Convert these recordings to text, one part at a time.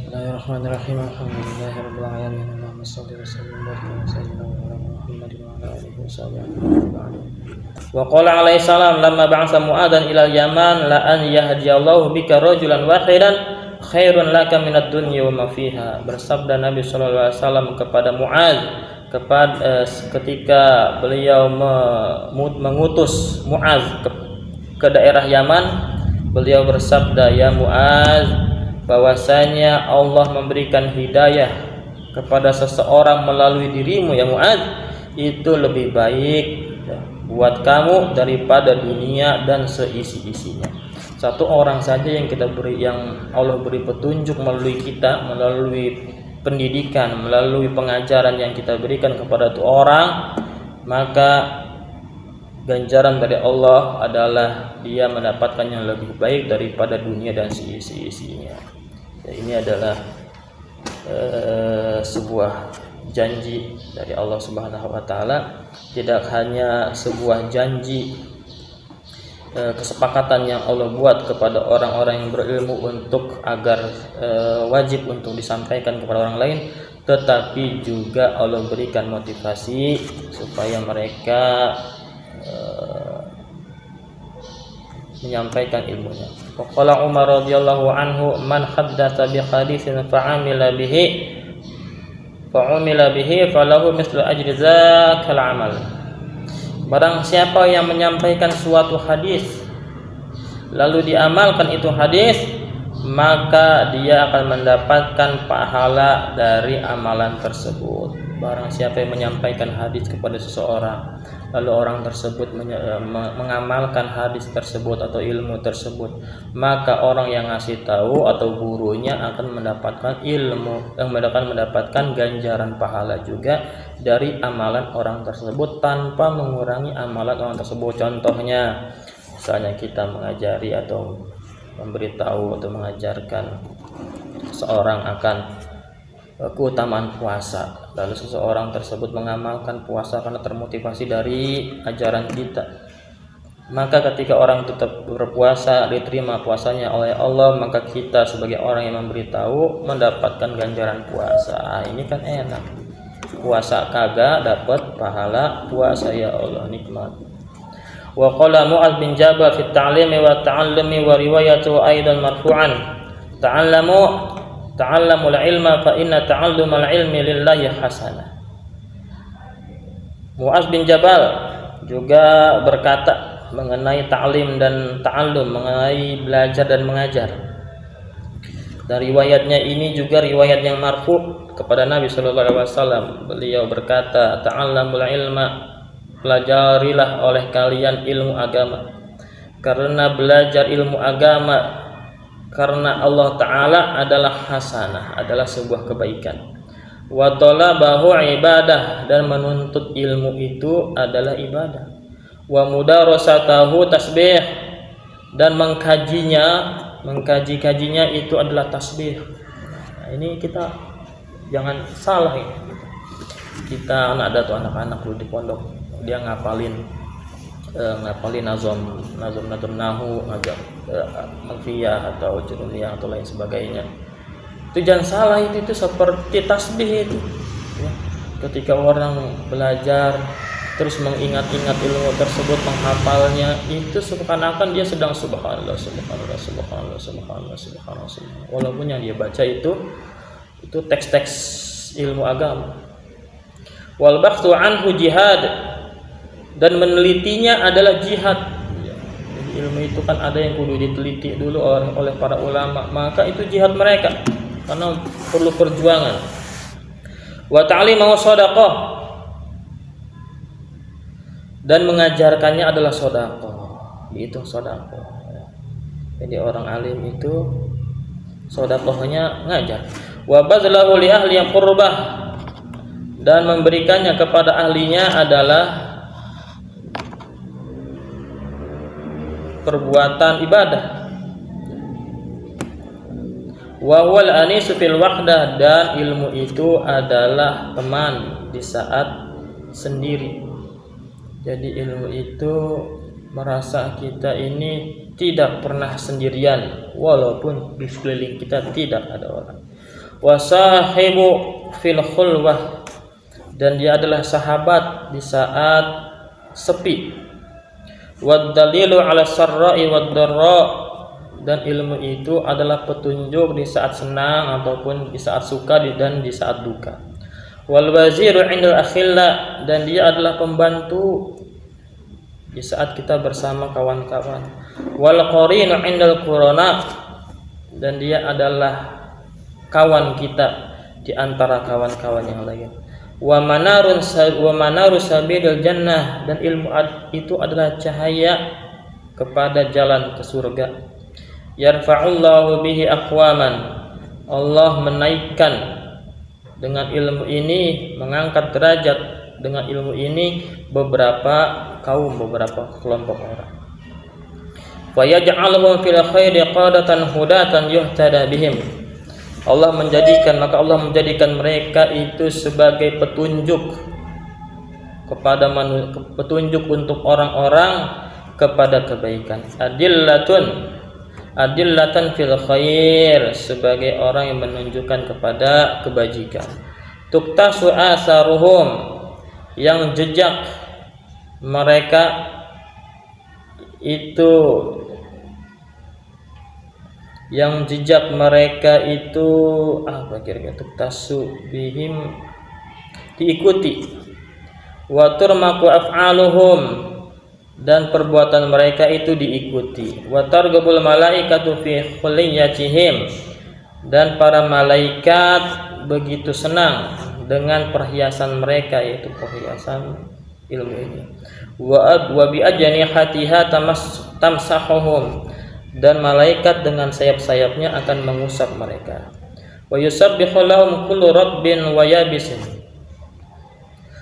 Bismillahirrahmanirrahim. Alhamdulillahirabbil alamin. Allahumma shalli wa sallim wa barik ala sayyidina Muhammadin wa ala alihi washabihi. Wa qala alaihi salam lamma ba'atha Mu'adzan ila Yaman la an yahdiyallahu bika rajulan wahidan khairun laka minad dunya wa ma fiha. Bersabda Nabi sallallahu alaihi wasallam kepada Mu'adz ketika beliau mengutus Mu'adz ke daerah Yaman, beliau bersabda, ya Mu'adz, bahwasanya Allah memberikan hidayah kepada seseorang melalui dirimu ya Mu'adz, itu lebih baik buat kamu daripada dunia dan seisi-isinya. Satu orang saja yang Allah beri petunjuk melalui kita, melalui pendidikan, melalui pengajaran yang kita berikan kepada itu orang, maka ganjaran dari Allah adalah dia mendapatkan yang lebih baik daripada dunia dan seisi-isinya. Ya, ini adalah sebuah janji dari Allah Subhanahu wa taala, tidak hanya sebuah janji kesepakatan yang Allah buat kepada orang-orang yang berilmu untuk agar wajib untuk disampaikan kepada orang lain, tetapi juga Allah berikan motivasi supaya mereka menyampaikan ilmunya. Qala Umar radhiyallahu anhu, man haddatsa bi haditsin fa'amila bihi falahu mislu ajri dzakal amal. Barang siapa yang menyampaikan suatu hadis lalu diamalkan itu hadis, maka dia akan mendapatkan pahala dari amalan tersebut. Barang siapa yang menyampaikan hadis kepada seseorang lalu orang tersebut mengamalkan hadis tersebut atau ilmu tersebut, maka orang yang ngasih tahu atau gurunya akan mendapatkan ilmu, yang mendapatkan ganjaran pahala juga dari amalan orang tersebut tanpa mengurangi amalan orang tersebut. Contohnya, misalnya kita mengajari atau memberitahu atau mengajarkan seorang akan keutamaan puasa, lalu seseorang tersebut mengamalkan puasa karena termotivasi dari ajaran kita, maka ketika orang tetap berpuasa, diterima puasanya oleh Allah, maka kita sebagai orang yang memberitahu mendapatkan ganjaran puasa. Ini kan enak, puasa kagak dapat pahala puasa, ya Allah nikmat. Wa qala Mu'adz bin Jabal fi at-ta'limi wa ta'allumi wa riwayatu aidan marfu'an, ta'allamul ilma fa inna ta'allumal ilmi lillahi hasanah. Mu'adz bin Jabal juga berkata mengenai ta'lim dan ta'allum, mengenai belajar dan mengajar. Dan riwayatnya ini juga riwayat yang marfu kepada Nabi sallallahu alaihi wasallam. Beliau berkata, ta'allamul ilma, pelajarilah oleh kalian ilmu agama. Karena belajar ilmu agama karena Allah Ta'ala adalah hasanah, adalah sebuah kebaikan. Wa talabahu ibadah, dan menuntut ilmu itu adalah ibadah. Wa mudarasatahu tasbih, dan mengkajinya itu adalah tasbih. Nah, ini kita jangan salah ini. Kita ada tuh anak-anak dulu di pondok, dia ngapalin nazom nahu, alfiyah atau juruliyah atau lain sebagainya. Itu jangan salah, itu seperti tasbih itu. Ya. Ketika orang belajar terus mengingat-ingat ilmu tersebut, menghafalnya, itu seakan-akan dia sedang subhanallah, subhanallah, subhanallah, subhanallah, subhanallah, subhanallah. Walaupun yang dia baca itu teks-teks ilmu agama. Wal bahthu anhu jihad, dan menelitinya adalah jihad. Jadi ilmu itu kan ada yang kudu diteliti dulu oleh para ulama, maka itu jihad mereka karena perlu perjuangan. Wa ta'limu shadaqah, dan mengajarkannya adalah sedekah. Dihitung sedekah. Jadi orang alim itu sedekahnya ngajar. Wa bazlahu li ahli qurbah, dan memberikannya kepada ahlinya adalah perbuatan ibadah. Wa huwal anisu fil wahdah, dan ilmu itu adalah teman di saat sendiri. Jadi ilmu itu merasa kita ini tidak pernah sendirian, walaupun di sekeliling kita tidak ada orang. wa sahibu fil khulwah, dan dia adalah sahabat di saat sepi, wad dalilu ala sarra'i wad dharra, dan ilmu itu adalah petunjuk di saat senang ataupun di saat suka dan di saat duka, wal waziru 'indal akhilla, dan dia adalah pembantu di saat kita bersama kawan-kawan, wal qarinu 'indal qurana, dan dia adalah kawan kita di antara kawan-kawan yang lain, wa manarun sabilil jannah, dan ilmu itu adalah cahaya kepada jalan ke surga. Yarfa'ullahu bihi aqwaman, Allah menaikkan dengan ilmu ini, mengangkat derajat dengan ilmu ini beberapa kaum, beberapa kelompok orang. Wa yaj'aluhum fil khairi qadatan hudatan yuhtada bihim, maka Allah menjadikan mereka itu sebagai petunjuk kepada petunjuk untuk orang-orang kepada kebaikan. Adillatan fil khair, sebagai orang yang menunjukkan kepada kebajikan. Tuktasu asaruhum, yang jejak mereka itu apa kira-kira, tuktasu bihim, diikuti, wa turmaku af'aluhum, dan perbuatan mereka itu diikuti, wa targhabul malaikatu fi khuliyatihim, dan para malaikat begitu senang dengan perhiasan mereka, yaitu perhiasan ilmu ini, wa bi ajnihatiha tamsahuhum, dan malaikat dengan sayap-sayapnya akan mengusap mereka. Wa yusabbihu lahum kullu rabbin wa yabisin,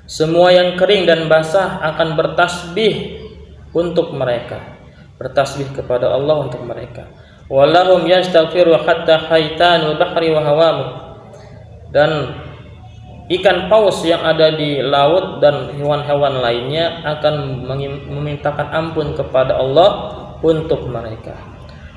semua yang kering dan basah akan bertasbih untuk mereka, bertasbih kepada Allah untuk mereka. Walahum yastaghfiru hatta haitanul bahri wa hawamu, dan ikan paus yang ada di laut dan hewan-hewan lainnya akan memintakan ampun kepada Allah untuk mereka.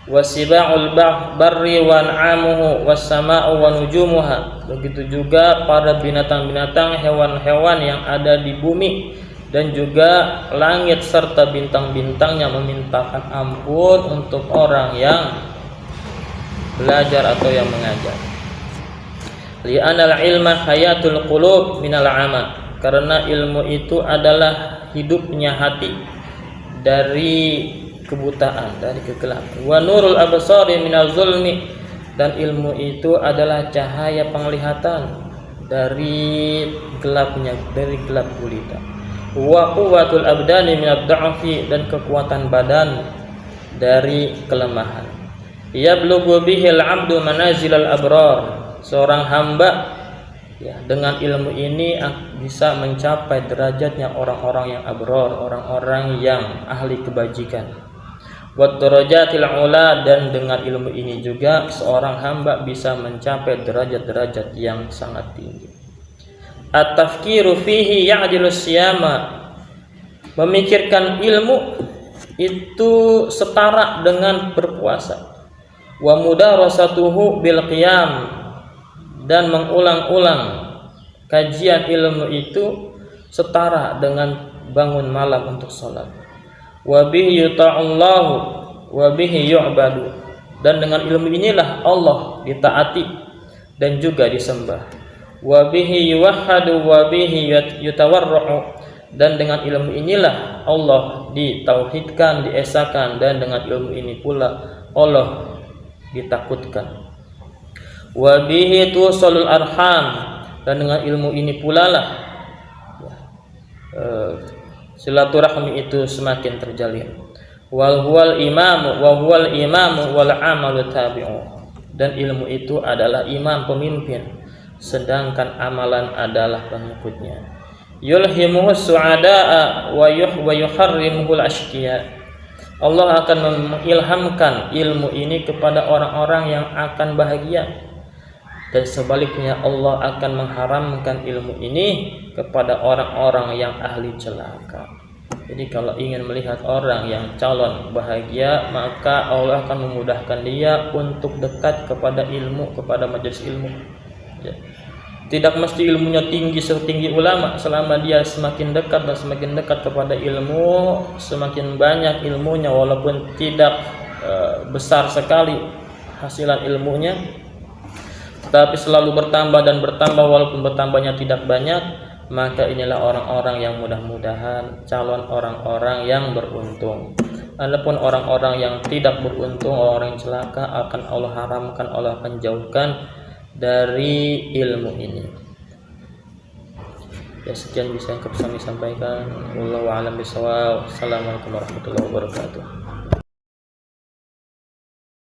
Wasiba'ul barri wa an'amuhu was-sama'u wa nujumuha, begitu juga para binatang-binatang, hewan-hewan yang ada di bumi dan juga langit serta bintang-bintangnya memintakan ampun untuk orang yang belajar atau yang mengajar. Li'anal ilma hayatul qulub minal ama, karena ilmu itu adalah hidupnya hati dari kebutaan, dari kegelapan. Wa nurul absari minal zulmi, dan ilmu itu adalah cahaya penglihatan dari gelap gulita. Wa quwwatul abdani minad dha'fi, dan kekuatan badan dari kelemahan. Yablughu bihil 'abdu manazilal abrar, seorang hamba dengan ilmu ini bisa mencapai derajatnya orang-orang yang abrar, orang-orang yang ahli kebajikan. Wa darajatil ula, dan dengan ilmu ini juga seorang hamba bisa mencapai derajat-derajat yang sangat tinggi. At-tafkiru fihi ya'dilu siyama, memikirkan ilmu itu setara dengan berpuasa. Wa mudarasatuhu bil qiyam, dan mengulang-ulang kajian ilmu itu setara dengan bangun malam untuk salat. Wa bihi yuta'allahu wa bihi yu'badu, dan dengan ilmu inilah Allah ditaati dan juga disembah. Wa bihi yuwahhadu wa bihi yutawarra'u, dan dengan ilmu inilah Allah ditauhidkan, diesakan, dan dengan ilmu ini pula Allah ditakutkan. Wa bihi tusalul arham, dan dengan ilmu ini pula lah silaturahmi itu semakin terjalin. Wal huwal imamu wa huwal imamu wal amalu tabi'u, dan ilmu itu adalah imam, pemimpin, sedangkan amalan adalah pengikutnya. Yulhimuhu su'ada'a wa yuharrimuhul ashqiya, Allah akan mengilhamkan ilmu ini kepada orang-orang yang akan bahagia, dan sebaliknya Allah akan mengharamkan ilmu ini kepada orang-orang yang ahli celaka. Jadi kalau ingin melihat orang yang calon bahagia, maka Allah akan memudahkan dia untuk dekat kepada ilmu, kepada majelis ilmu. Ya. Tidak mesti ilmunya tinggi setinggi ulama, selama dia semakin dekat dan semakin dekat kepada ilmu, semakin banyak ilmunya walaupun tidak besar sekali hasilan ilmunya, tetapi selalu bertambah dan bertambah walaupun bertambahnya tidak banyak, maka inilah orang-orang yang mudah-mudahan calon orang-orang yang beruntung. Adapun orang-orang yang tidak beruntung, orang yang celaka, akan Allah haramkan, Allah akan jauhkan dari ilmu ini. Ya, sekian bisa yang kami sampaikan. Wallahu a'lam bishawab. Assalamualaikum warahmatullahi wabarakatuh.